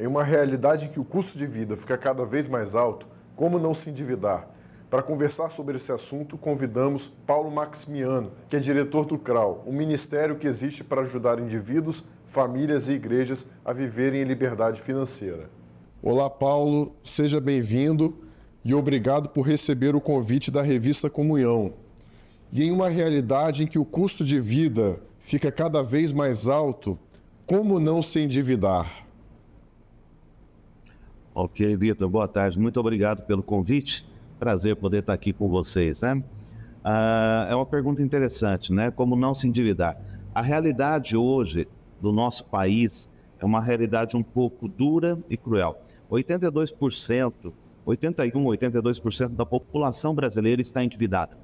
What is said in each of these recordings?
Em uma realidade em que o custo de vida fica cada vez mais alto, como não se endividar? Para conversar sobre esse assunto, convidamos Paulo Maximiano, que é diretor do CRAU, um ministério que existe para ajudar indivíduos, famílias e igrejas a viverem em liberdade financeira. Olá, Paulo, seja bem-vindo e obrigado por receber o convite da revista Comunhão. E em uma realidade em que o custo de vida fica cada vez mais alto, como não se endividar? Ok, Vitor, boa tarde. Muito obrigado pelo convite. Prazer poder estar aqui com vocês, né? É uma pergunta interessante, né? Como não se endividar? A realidade hoje do nosso país é uma realidade um pouco dura e cruel. 82%, 82% da população brasileira está endividada.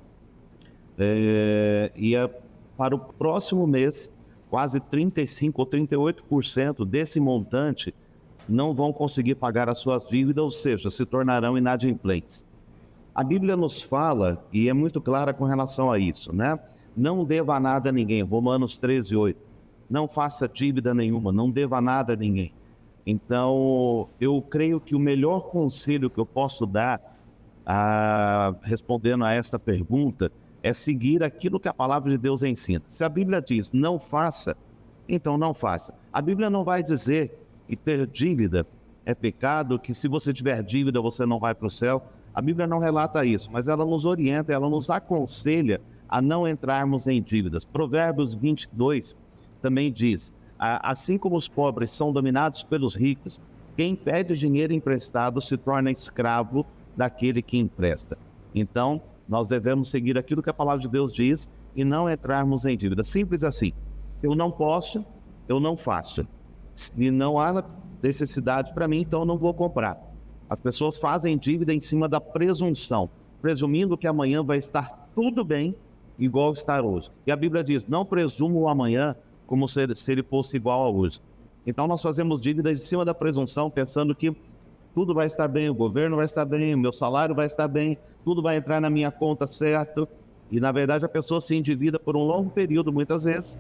Para o próximo mês, quase 35% ou 38% desse montante não vão conseguir pagar as suas dívidas, ou seja, se tornarão inadimplentes. A Bíblia nos fala, e é muito clara com relação a isso, né? Não deva nada a ninguém, Romanos 13:8. Não faça dívida nenhuma, não deva nada a ninguém. Então, eu creio que o melhor conselho que eu posso dar, respondendo a esta pergunta, é seguir aquilo que a palavra de Deus ensina. Se a Bíblia diz não faça, então não faça. A Bíblia não vai dizer que ter dívida é pecado, que se você tiver dívida você não vai para o céu. A Bíblia não relata isso, mas ela nos orienta, ela nos aconselha a não entrarmos em dívidas. Provérbios 22 também diz: assim como os pobres são dominados pelos ricos, quem pede dinheiro emprestado se torna escravo daquele que empresta. Então, nós devemos seguir aquilo que a palavra de Deus diz e não entrarmos em dívida. Simples assim. Eu não posso, eu não faço. E não há necessidade para mim, então eu não vou comprar. As pessoas fazem dívida em cima da presunção, presumindo que amanhã vai estar tudo bem, igual está hoje. E a Bíblia diz: não presuma o amanhã como se ele fosse igual a hoje. Então nós fazemos dívidas em cima da presunção, pensando que tudo vai estar bem, o governo vai estar bem, o meu salário vai estar bem, tudo vai entrar na minha conta certo. E na verdade a pessoa se endivida por um longo período, muitas vezes,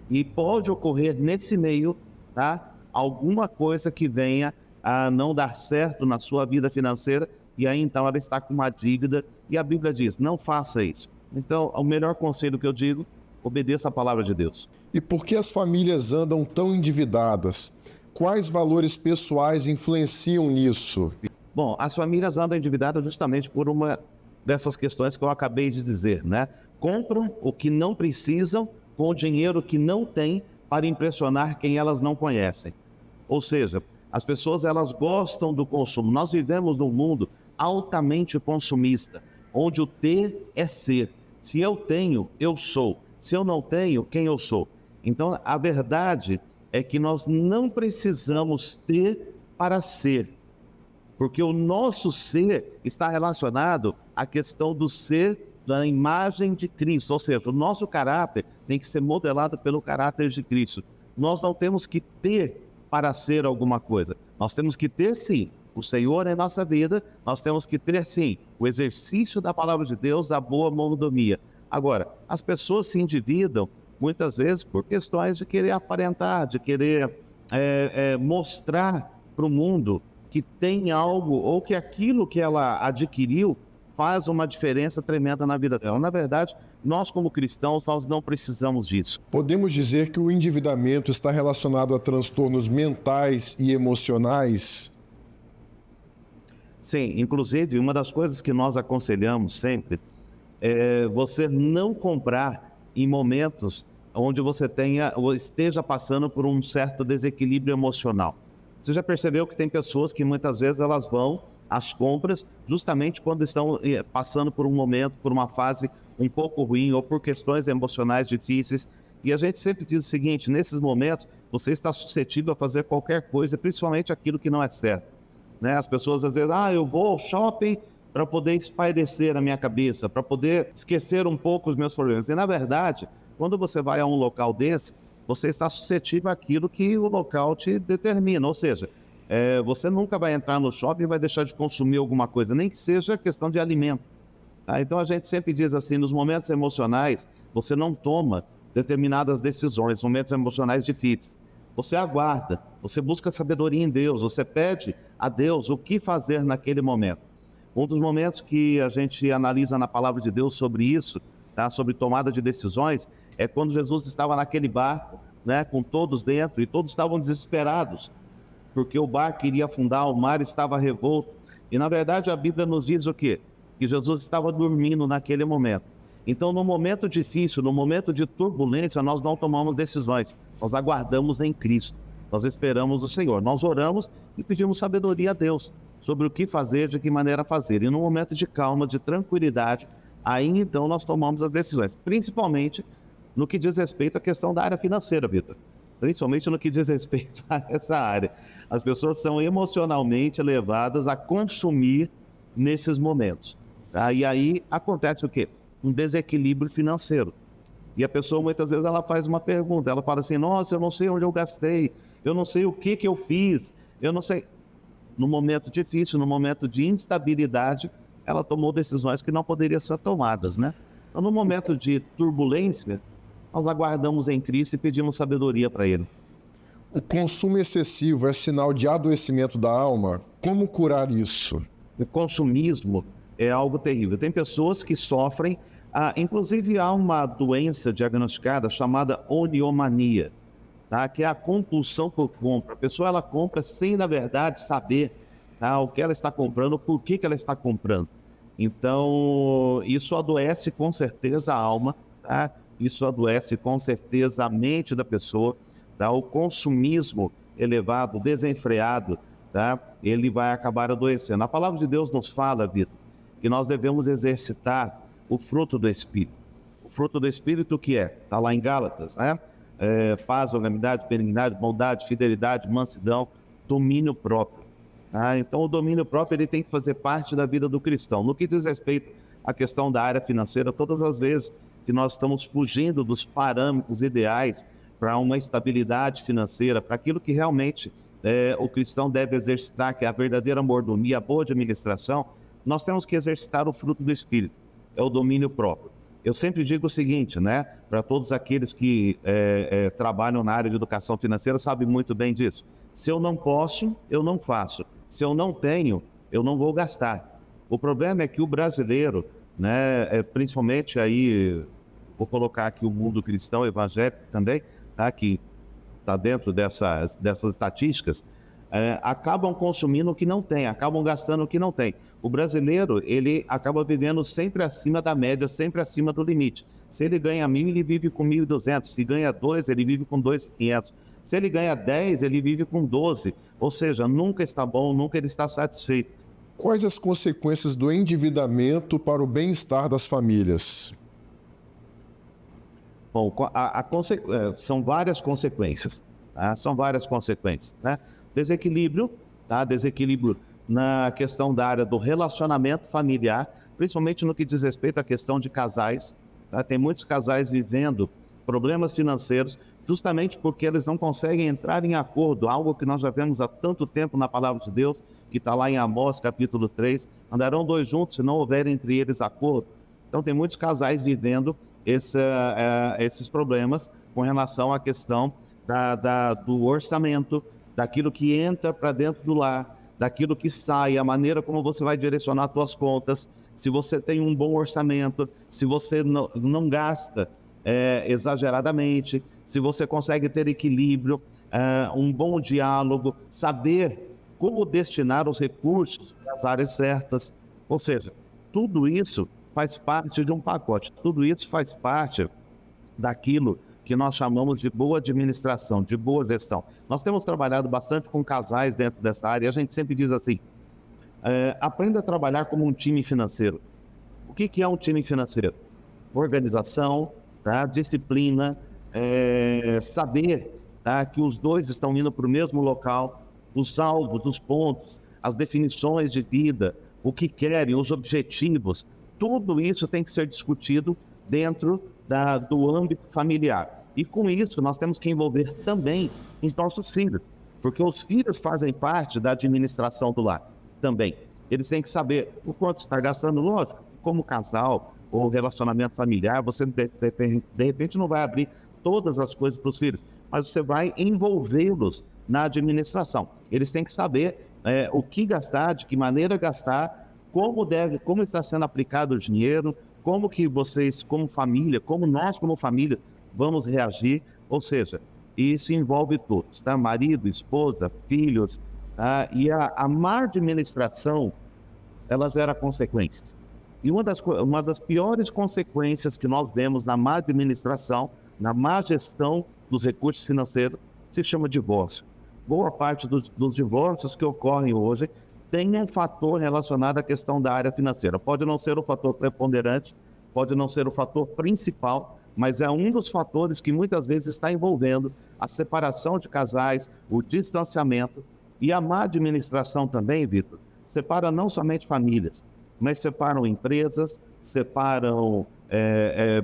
e pode ocorrer nesse meio, tá, alguma coisa que venha a não dar certo na sua vida financeira, e aí então ela está com uma dívida, e a Bíblia diz: não faça isso. Então, o melhor conselho que eu digo: obedeça a palavra de Deus. E por que as famílias andam tão endividadas? Quais valores pessoais influenciam nisso? Bom, as famílias andam endividadas justamente por uma dessas questões que eu acabei de dizer, né? Compram o que não precisam com o dinheiro que não têm para impressionar quem elas não conhecem. Ou seja, as pessoas, elas gostam do consumo. Nós vivemos num mundo altamente consumista, onde o ter é ser. Se eu tenho, eu sou. Se eu não tenho, quem eu sou? Então, a verdade é que nós não precisamos ter para ser, porque o nosso ser está relacionado à questão do ser da imagem de Cristo, ou seja, o nosso caráter tem que ser modelado pelo caráter de Cristo. Nós não temos que ter para ser alguma coisa, nós temos que ter sim o Senhor em nossa vida, nós temos que ter sim o exercício da palavra de Deus, da boa mordomia. Agora, as pessoas se endividam muitas vezes por questões de querer aparentar, de querer mostrar para o mundo que tem algo, ou que aquilo que ela adquiriu faz uma diferença tremenda na vida dela. Na verdade, nós como cristãos, nós não precisamos disso. Podemos dizer que o endividamento está relacionado a transtornos mentais e emocionais? Sim, inclusive, uma das coisas que nós aconselhamos sempre é você não comprar em momentos onde você tenha ou esteja passando por um certo desequilíbrio emocional. Você já percebeu que tem pessoas que muitas vezes elas vão às compras justamente quando estão passando por um momento, por uma fase um pouco ruim ou por questões emocionais difíceis. E a gente sempre diz o seguinte: nesses momentos você está suscetível a fazer qualquer coisa, principalmente aquilo que não é certo, né? As pessoas às vezes: eu vou ao shopping para poder espairecer a minha cabeça, para poder esquecer um pouco os meus problemas. E na verdade, quando você vai a um local desse, você está suscetível àquilo que o local te determina, ou seja, você nunca vai entrar no shopping e vai deixar de consumir alguma coisa, nem que seja questão de alimento. Tá? Então a gente sempre diz assim: nos momentos emocionais, você não toma determinadas decisões, momentos emocionais difíceis. você aguarda, você busca sabedoria em Deus, você pede a Deus o que fazer naquele momento. Um dos momentos que a gente analisa na palavra de Deus sobre isso, tá? Sobre tomada de decisões, é quando Jesus estava naquele barco, né, com todos dentro, e todos estavam desesperados, porque o barco iria afundar, o mar estava revolto. E na verdade a Bíblia nos diz o quê? Que Jesus estava dormindo naquele momento. Então, no momento difícil, no momento de turbulência, nós não tomamos decisões, nós aguardamos em Cristo, nós esperamos o Senhor, nós oramos e pedimos sabedoria a Deus sobre o que fazer, de que maneira fazer. E no momento de calma, de tranquilidade, aí então nós tomamos as decisões, principalmente no que diz respeito à questão da área financeira, Vitor. Principalmente no que diz respeito a essa área. As pessoas são emocionalmente levadas a consumir nesses momentos. Tá? E aí acontece o quê? Um desequilíbrio financeiro. E a pessoa muitas vezes ela faz uma pergunta, ela fala assim, nossa, eu não sei onde eu gastei, eu não sei o que eu fiz, eu não sei. No momento difícil, no momento de instabilidade, ela tomou decisões que não poderiam ser tomadas, né? Então, no momento de turbulência, nós aguardamos em Cristo e pedimos sabedoria para Ele. O consumo excessivo é sinal de adoecimento da alma? Como curar isso? O consumismo é algo terrível. Tem pessoas que sofrem, inclusive há uma doença diagnosticada chamada oniomania, tá? Que é a compulsão por compra. A pessoa ela compra sem, na verdade, saber, tá, o que ela está comprando, por que ela está comprando. Então, isso adoece com certeza a alma, tá? Isso adoece com certeza a mente da pessoa, tá? O consumismo elevado, desenfreado, tá? Ele vai acabar adoecendo. A palavra de Deus nos fala, Vitor, que nós devemos exercitar o fruto do Espírito. O fruto do Espírito que é? Está lá em Gálatas, né? Paz, longanimidade, benignidade, bondade, fidelidade, mansidão, domínio próprio. Tá? Então, o domínio próprio ele tem que fazer parte da vida do cristão. No que diz respeito à questão da área financeira, todas as vezes que nós estamos fugindo dos parâmetros ideais para uma estabilidade financeira, para aquilo que realmente o cristão deve exercitar, que é a verdadeira mordomia, a boa administração, nós temos que exercitar o fruto do Espírito, é o domínio próprio. Eu sempre digo o seguinte, né, para todos aqueles que trabalham na área de educação financeira, sabem muito bem disso. Se eu não posso, eu não faço. Se eu não tenho, eu não vou gastar. O problema é que o brasileiro, né, principalmente aí, vou colocar aqui o mundo cristão evangélico também, tá, que está dentro dessas estatísticas, acabam consumindo o que não tem, acabam gastando o que não tem. O brasileiro, ele acaba vivendo sempre acima da média, sempre acima do limite. Se ele ganha 1.000, ele vive com 1.200. Se ganha 2, ele vive com 2.500. Se ele ganha 10, ele vive com 12. Ou seja, nunca está bom, nunca ele está satisfeito. Quais as consequências do endividamento para o bem-estar das famílias? Bom, são várias consequências. Tá? São várias consequências, né? Desequilíbrio, tá? Desequilíbrio na questão da área do relacionamento familiar, principalmente no que diz respeito à questão de casais. Tá? Tem muitos casais vivendo problemas financeiros justamente porque eles não conseguem entrar em acordo, algo que nós já vemos há tanto tempo na palavra de Deus, que está lá em Amós, capítulo 3, andarão dois juntos se não houver entre eles acordo. Então tem muitos casais vivendo esses problemas com relação à questão do orçamento, daquilo que entra para dentro do lar, daquilo que sai, a maneira como você vai direcionar as suas contas, se você tem um bom orçamento, se você não gasta exageradamente, se você consegue ter equilíbrio, um bom diálogo, saber como destinar os recursos às áreas certas. Ou seja, tudo isso faz parte de um pacote, tudo isso faz parte daquilo que nós chamamos de boa administração, de boa gestão. Nós temos trabalhado bastante com casais dentro dessa área e a gente sempre diz assim, aprenda a trabalhar como um time financeiro. O que é um time financeiro? Organização, tá? Disciplina, saber, tá, que os dois estão indo para o mesmo local, os alvos, os pontos, as definições de vida, o que querem, os objetivos, tudo isso tem que ser discutido dentro do âmbito familiar. E com isso nós temos que envolver também os nossos filhos, porque os filhos fazem parte da administração do lar também. Eles têm que saber o quanto está gastando, lógico, como casal ou relacionamento familiar, você de repente não vai abrir todas as coisas para os filhos, mas você vai envolvê-los na administração. Eles têm que saber o que gastar, de que maneira gastar, como está sendo aplicado o dinheiro, como que vocês, como família, como nós, como família, vamos reagir. Ou seja, isso envolve todos, tá? Marido, esposa, filhos, tá? E a má administração, ela gera consequências. E uma das piores consequências que nós vemos na má administração, na má gestão dos recursos financeiros, se chama divórcio. Boa parte dos divórcios que ocorrem hoje tem um fator relacionado à questão da área financeira. Pode não ser o fator preponderante, pode não ser o fator principal, mas é um dos fatores que muitas vezes está envolvendo a separação de casais, o distanciamento e a má administração também, Vitor, separa não somente famílias, mas separam empresas, separam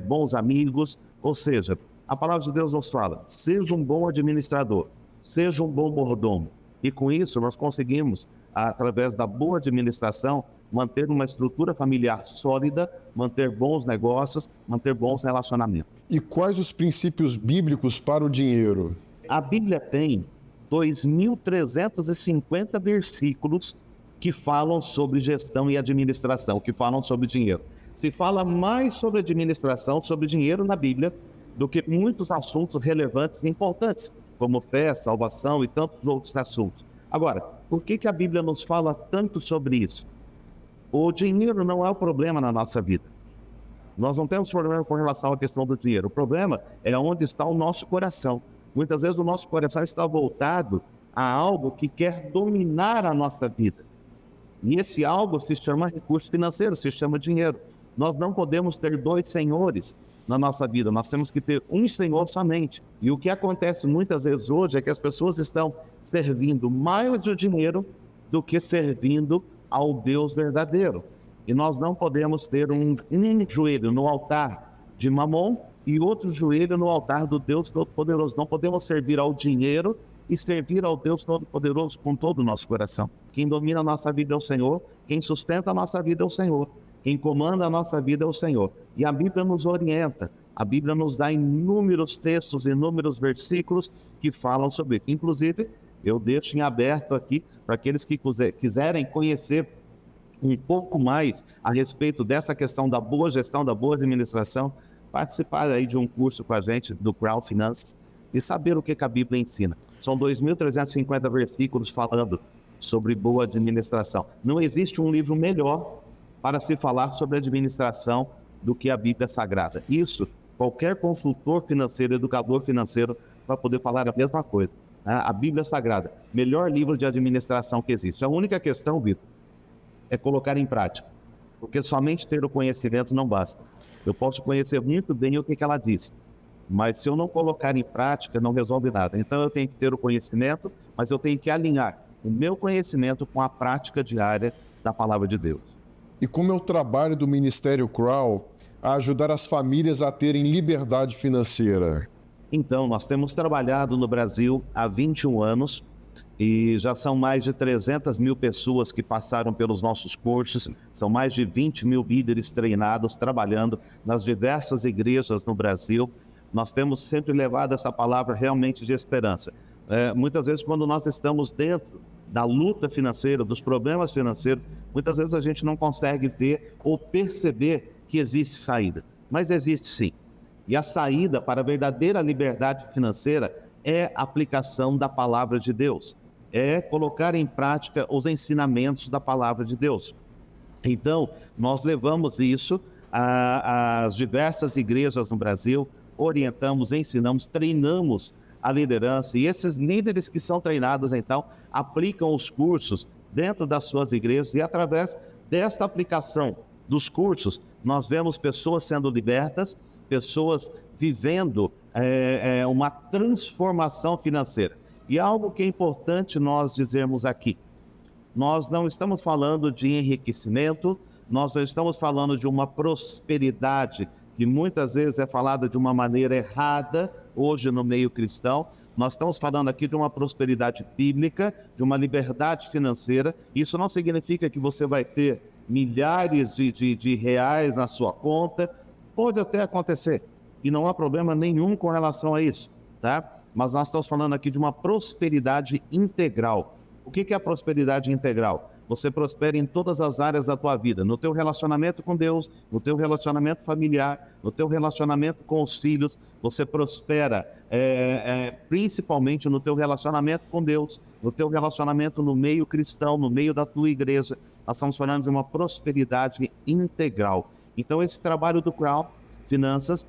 bons amigos, ou seja, a palavra de Deus nos fala, seja um bom administrador, seja um bom mordomo. E com isso nós conseguimos, através da boa administração, manter uma estrutura familiar sólida, manter bons negócios, manter bons relacionamentos. E quais os princípios bíblicos para o dinheiro? A Bíblia tem 2.350 versículos que falam sobre gestão e administração, que falam sobre dinheiro. Se fala mais sobre administração, sobre dinheiro na Bíblia, do que muitos assuntos relevantes e importantes, como fé, salvação e tantos outros assuntos. Agora, por que a Bíblia nos fala tanto sobre isso? O dinheiro não é o problema na nossa vida. Nós não temos problema com relação à questão do dinheiro. O problema é onde está o nosso coração. Muitas vezes o nosso coração está voltado a algo que quer dominar a nossa vida. E esse algo se chama recurso financeiro, se chama dinheiro. Nós não podemos ter dois senhores na nossa vida, nós temos que ter um senhor somente. E o que acontece muitas vezes hoje é que as pessoas estão servindo mais o dinheiro do que servindo ao Deus verdadeiro. E nós não podemos ter um joelho no altar de Mamon e outro joelho no altar do Deus Todo-Poderoso. Não podemos servir ao dinheiro e servir ao Deus Todo-Poderoso com todo o nosso coração. Quem domina a nossa vida é o Senhor, quem sustenta a nossa vida é o Senhor, quem comanda a nossa vida é o Senhor. E a Bíblia nos orienta, a Bíblia nos dá inúmeros textos, inúmeros versículos que falam sobre isso. Inclusive, eu deixo em aberto aqui para aqueles que quiserem conhecer um pouco mais a respeito dessa questão da boa gestão, da boa administração, participar aí de um curso com a gente do Crown Finanças e saber o que a Bíblia ensina. São 2.350 versículos falando sobre boa administração. Não existe um livro melhor para se falar sobre administração do que a Bíblia Sagrada. Isso, qualquer consultor financeiro, educador financeiro, vai poder falar a mesma coisa. A Bíblia Sagrada, melhor livro de administração que existe. A única questão, Vitor, é colocar em prática. Porque somente ter o conhecimento não basta. Eu posso conhecer muito bem o que ela disse, mas se eu não colocar em prática, não resolve nada. Então eu tenho que ter o conhecimento, mas eu tenho que alinhar o meu conhecimento com a prática diária da Palavra de Deus. E como é o trabalho do Ministério Crown a ajudar as famílias a terem liberdade financeira? Então, nós temos trabalhado no Brasil há 21 anos e já são mais de 300 mil pessoas que passaram pelos nossos cursos, são mais de 20 mil líderes treinados trabalhando nas diversas igrejas no Brasil. Nós temos sempre levado essa palavra realmente de esperança. Muitas vezes, quando nós estamos dentro da luta financeira, dos problemas financeiros, muitas vezes a gente não consegue ver ou perceber que existe saída, mas existe sim. E a saída para a verdadeira liberdade financeira é a aplicação da palavra de Deus, é colocar em prática os ensinamentos da palavra de Deus. Então, nós levamos isso às diversas igrejas no Brasil, orientamos, ensinamos, treinamos a liderança, e esses líderes que são treinados, então, aplicam os cursos dentro das suas igrejas, e através desta aplicação dos cursos, nós vemos pessoas sendo libertas, pessoas vivendo uma transformação financeira. E algo que é importante nós dizermos aqui, nós não estamos falando de enriquecimento, nós não estamos falando de uma prosperidade que muitas vezes é falada de uma maneira errada hoje no meio cristão. Nós estamos falando aqui de uma prosperidade bíblica, de uma liberdade financeira. Isso não significa que você vai ter milhares de reais na sua conta. Pode até acontecer, e não há problema nenhum com relação a isso, tá? Mas nós estamos falando aqui de uma prosperidade integral. O que é a prosperidade integral? Você prospera em todas as áreas da tua vida, no teu relacionamento com Deus, no teu relacionamento familiar, no teu relacionamento com os filhos, você prospera principalmente no teu relacionamento com Deus, no teu relacionamento no meio cristão, no meio da tua igreja. Nós estamos falando de uma prosperidade integral. Então esse trabalho do Crown Finanças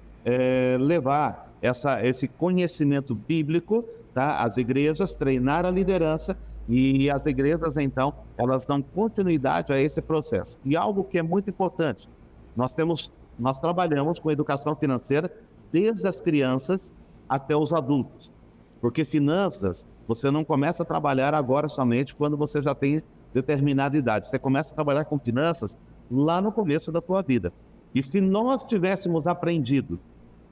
levar esse conhecimento bíblico, tá, às igrejas, treinar a liderança. E as igrejas, então, elas dão continuidade a esse processo. E algo que é muito importante, nós trabalhamos com educação financeira desde as crianças até os adultos. Porque finanças, você não começa a trabalhar agora somente quando você já tem determinada idade. Você começa a trabalhar com finanças lá no começo da tua vida. E se nós tivéssemos aprendido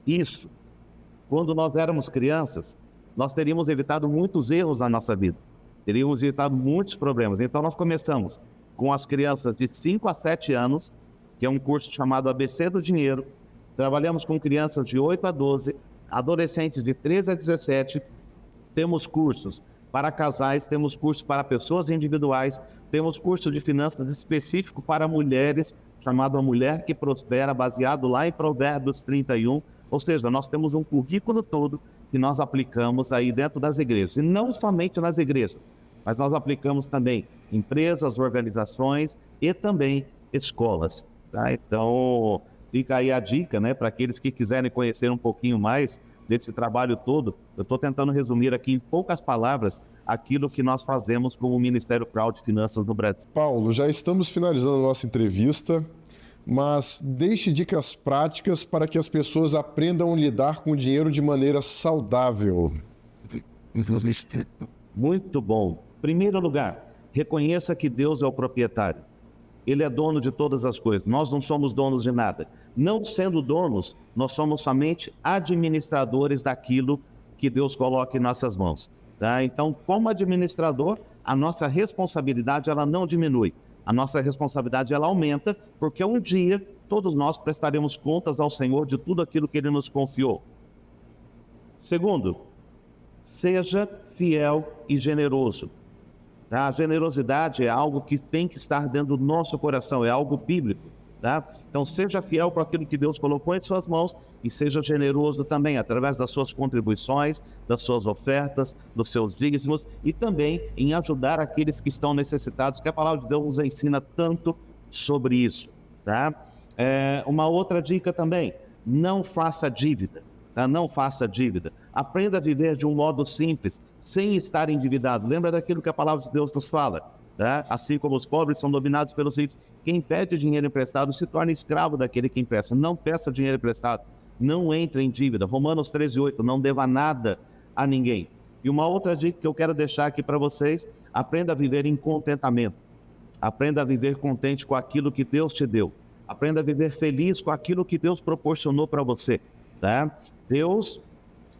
isso quando nós éramos crianças, nós teríamos evitado muitos erros na nossa vida. Teríamos evitado muitos problemas. Então, nós começamos com as crianças de 5 a 7 anos, que é um curso chamado ABC do Dinheiro. Trabalhamos com crianças de 8 a 12, adolescentes de 13 a 17. Temos cursos para casais, temos cursos para pessoas individuais, temos curso de finanças específico para mulheres, chamado A Mulher que Prospera, baseado lá em Provérbios 31. Ou seja, nós temos um currículo todo que nós aplicamos aí dentro das igrejas. E não somente nas igrejas, mas nós aplicamos também em empresas, organizações e também escolas. Tá? Então, fica aí a dica, né, para aqueles que quiserem conhecer um pouquinho mais desse trabalho todo. Eu estou tentando resumir aqui em poucas palavras aquilo que nós fazemos como Ministério Crown Finanças no Brasil. Paulo, já estamos finalizando a nossa entrevista, mas deixe dicas práticas para que as pessoas aprendam a lidar com o dinheiro de maneira saudável. Muito bom. Primeiro lugar, reconheça que Deus é o proprietário. Ele é dono de todas as coisas. Nós não somos donos de nada. Não sendo donos, nós somos somente administradores daquilo que Deus coloca em nossas mãos. Tá? Então, como administrador, a nossa responsabilidade ela não diminui. A nossa responsabilidade ela aumenta, porque um dia todos nós prestaremos contas ao Senhor de tudo aquilo que Ele nos confiou. Segundo, seja fiel e generoso. Tá? A generosidade é algo que tem que estar dentro do nosso coração, é algo bíblico. Tá? Então seja fiel com aquilo que Deus colocou em suas mãos e seja generoso também, através das suas contribuições, das suas ofertas, dos seus dízimos e também em ajudar aqueles que estão necessitados, que a palavra de Deus nos ensina tanto sobre isso. Tá? Uma outra dica também, não faça dívida. Tá? Não faça dívida. Aprenda a viver de um modo simples, sem estar endividado. Lembra daquilo que a palavra de Deus nos fala. Tá? Assim como os pobres são dominados pelos ricos, quem pede dinheiro emprestado se torna escravo daquele que empresta. Não peça dinheiro emprestado, não entre em dívida. Romanos 13:8, não deva nada a ninguém. E uma outra dica que eu quero deixar aqui para vocês, aprenda a viver em contentamento. Aprenda a viver contente com aquilo que Deus te deu. Aprenda a viver feliz com aquilo que Deus proporcionou para você. Tá? Deus,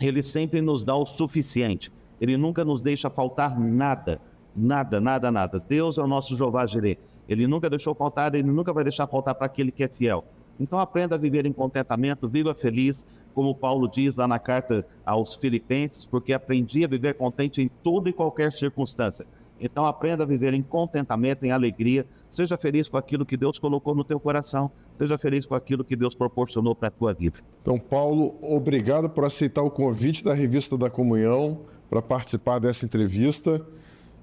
Ele sempre nos dá o suficiente. Ele nunca nos deixa faltar nada. Nada, nada, nada. Deus é o nosso Jeová Jireh. Ele nunca deixou faltar, Ele nunca vai deixar faltar para aquele que é fiel. Então aprenda a viver em contentamento, viva feliz, como Paulo diz lá na carta aos Filipenses, porque aprendi a viver contente em toda e qualquer circunstância. Então aprenda a viver em contentamento, em alegria, seja feliz com aquilo que Deus colocou no teu coração, seja feliz com aquilo que Deus proporcionou para a tua vida. Então, Paulo, obrigado por aceitar o convite da Revista da Comunhão para participar dessa entrevista.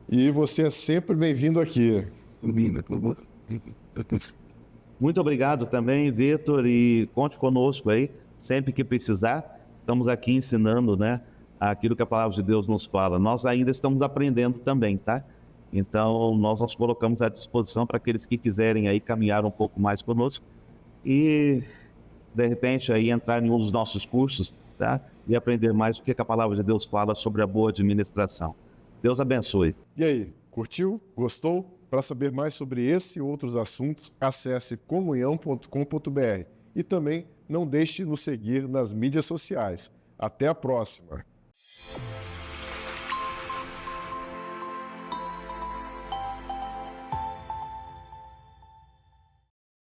E você é sempre bem-vindo aqui. Muito obrigado também, Vitor, e conte conosco aí, sempre que precisar. Estamos aqui ensinando, né, aquilo que a palavra de Deus nos fala. Nós ainda estamos aprendendo também, tá? Então, nós nos colocamos à disposição para aqueles que quiserem aí caminhar um pouco mais conosco e, de repente, aí entrar em um dos nossos cursos, tá? E aprender mais o que a palavra de Deus fala sobre a boa administração. Deus abençoe. E aí, curtiu? Gostou? Para saber mais sobre esse e outros assuntos, acesse comunhão.com.br e também não deixe de nos seguir nas mídias sociais. Até a próxima!